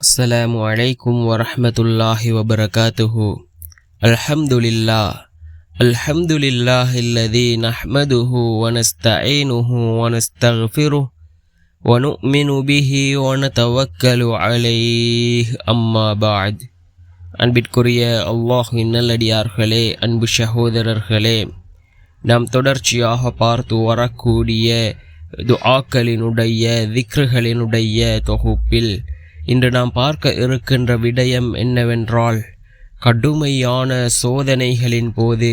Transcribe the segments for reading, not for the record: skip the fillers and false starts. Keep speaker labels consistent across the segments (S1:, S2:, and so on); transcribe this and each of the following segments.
S1: அஸ்ஸலாமு அலைக்கும் வரஹ்மத்துல்லாஹி வபரகாத்துஹு. அல்ஹம்துலில்லாஹில்லதீ நஹ்மதுஹு வனஸ்தஈனுஹு வனஸ்தக்ஃபிருஹு வனுஅ்மினு பிஹி வனதவக்கலு அலைஹி. அம்மா பஅத். அன்பிற்குரிய அல்லாஹ்வின் நல்லடியார்களே, அன்பு சகோதரர்களே, நாம் தொடர்ச்சியாக பார்த்து வரக்கூடிய துஆக்களினுடைய திக்ருகளினுடைய தொகுப்பில் இன்று நாம் பார்க்க இருக்கின்ற விடயம் என்னவென்றால், கடுமையான சோதனைகளின் போது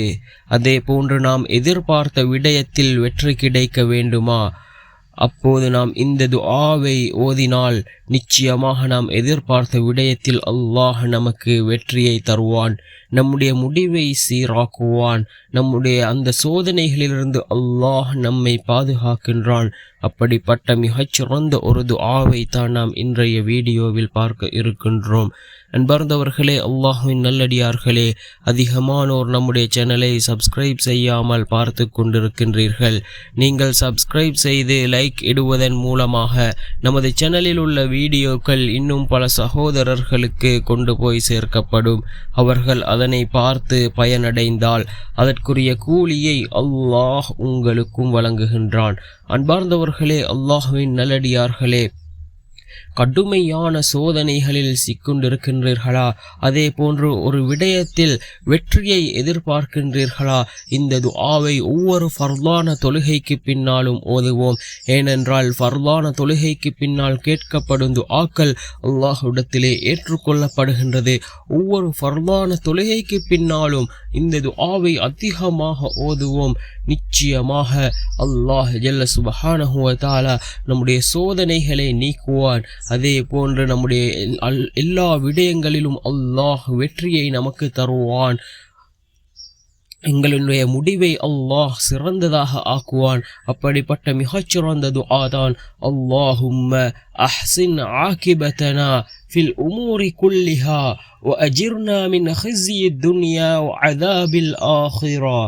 S1: அதே போன்று நாம் எதிர்பார்த்த விடயத்தில் வெற்றி கிடைக்க வேண்டுமா, அப்போது நாம் இந்த துஆவை ஓதினால் நிச்சயமாக நாம் எதிர்பார்த்த விடயத்தில் அல்லாஹ் நமக்கு வெற்றியை தருவான், நம்முடைய முடிவை சீராக்குவான், நம்முடைய அந்த சோதனைகளிலிருந்து அல்லாஹ் நம்மை பாதுகாக்கின்றான். அப்படிப்பட்ட மிகச்சிறந்த ஒரு துஆவை தான் நாம் இன்றைய வீடியோவில் பார்க்க இருக்கின்றோம். அன்பார்ந்தவர்களே, அல்லாஹ்வின் நல்லடியார்களே, அதிகமானோர் நம்முடைய சேனலை சப்ஸ்கிரைப் செய்யாமல் பார்த்து கொண்டிருக்கின்றீர்கள். நீங்கள் சப்ஸ்கிரைப் செய்து லைக் இடுவதன் மூலமாக நமது சேனலில் உள்ள வீடியோக்கள் இன்னும் பல சகோதரர்களுக்கு கொண்டு போய் சேர்க்கப்படும். அவர்கள் அதனை பார்த்து பயனடைந்தால் அதற்குரிய கூலியை அல்லாஹ் உங்களுக்கும் வழங்குகின்றான். அன்பார்ந்தவர்களே, அல்லாஹ்வின் நல்லடியார்களே, கடுமையான சோதனைகளில் சிக்கொண்டிருக்கின்றீர்களா? அதே போன்று ஒரு விடயத்தில் வெற்றியை எதிர்பார்க்கின்றீர்களா? இந்த துஆவை ஒவ்வொரு ஃபர்லான தொழுகைக்கு பின்னாலும் ஓதுவோம். ஏனென்றால் ஃபர்லான தொழுகைக்கு பின்னால் கேட்கப்படும் துஆக்கள் அல்லாஹ்விடத்திலே ஏற்றுக்கொள்ளப்படுகின்றது. ஒவ்வொரு ஃபர்லான தொழுகைக்கு பின்னாலும் இந்த துஆவை அதிகமாக ஓதுவோம். நிச்சயமாக அல்லாஹ் ஜல்ல சுப்ஹானஹு வ தஆலா நம்முடைய சோதனைகளை நீக்குவான். அதே போன்று நம்முடைய எல்லா விடயங்களிலும் அல்லாஹ் வெற்றியை நமக்கு தருவான். எங்களுடைய முடிவை அல்லாஹ் சிறந்ததாக ஆக்குவான். அப்படிப்பட்ட மிகச்சிறந்த துஆ தான் அல்லாஹும்ம அஹ்சின் ஆகிபதனா ஃபில் உமூரி குல்லிஹா வ அஜிர்னா மின் ஹிஸ்யித் துன்யா வ அஸாபில் ஆখিরা.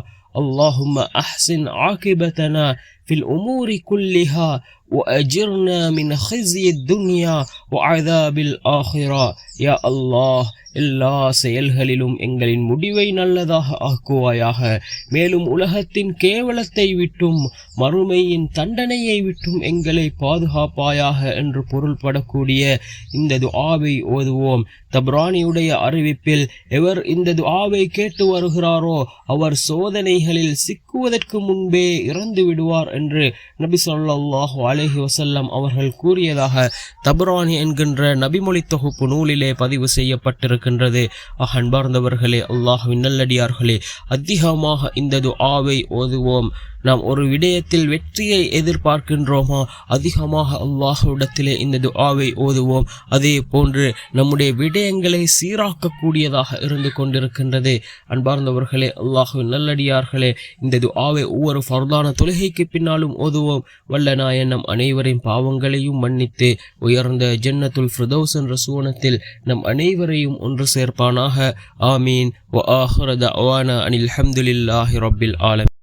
S1: அல்லாஹும்ம அஹ்சின் ஆகிபதனா ஃபில் உமூரி குல்லிஹா وأجرنا من خزي الدنيا وعذاب الآخرة. யா அல்லாஹ், எல்லா செயல்களிலும் எங்களின் முடிவை நல்லதாக ஆக்குவாயாக. மேலும் உலகத்தின் கேவலத்தை விட்டும் மறுமையின் தண்டனையை விட்டும் எங்களை பாதுகாப்பாயாக என்று பொருள்படக்கூடிய இந்த துஆவை ஓதுவோம். தப்ரானியுடைய அறிவிப்பில், எவர் இந்த துஆவை கேட்டு வருகிறாரோ அவர் சோதனைகளில் சிக்குவதற்கு முன்பே இறந்து விடுவார் என்று நபி ஸல்லல்லாஹு அலைஹி வஸல்லம் அவர்கள் கூறியதாக தப்ரானி என்கின்ற நபிமொழி தொகுப்பு நூலிலே பதிவு செய்யப்பட்டிருக்கின்றது. அன்பார்ந்தவர்களே, அல்லாஹ்வின் நல்லடியார்களே, அதிகமாக இந்த துஆவை ஓதுவோம். நாம் ஒரு விடயத்தில் வெற்றியை எதிர்பார்க்கின்றோமா, அதிகமாக அல்லாஹ்விடத்திலே இந்த துஆவை ஓதுவோம். அதே போன்று நம்முடைய விடயங்களை சீராக்கக்கூடியதாக இருந்து கொண்டிருக்கின்றது. அன்பார்ந்தவர்களே, அல்லாஹ்வின் நல்லடியார்களே, இந்த துஆவை ஒவ்வொரு ஃபர்தான தொழுகைக்கு பின்னாலும் ஓதுவோம். வல்ல நாயன் நம் அனைவரின் பாவங்களையும் மன்னித்து உயர்ந்த ஜன்னத்துல் ஃபிர்தௌஸ் என்ற சுவனத்தில் நம் அனைவரையும் ஒன்று சேர்ப்பானாக. ஆமீன். வ ஆஹிரு தஅவானா அனில் ஹம்துலில்லாஹி ரப்பில் ஆலமீன்.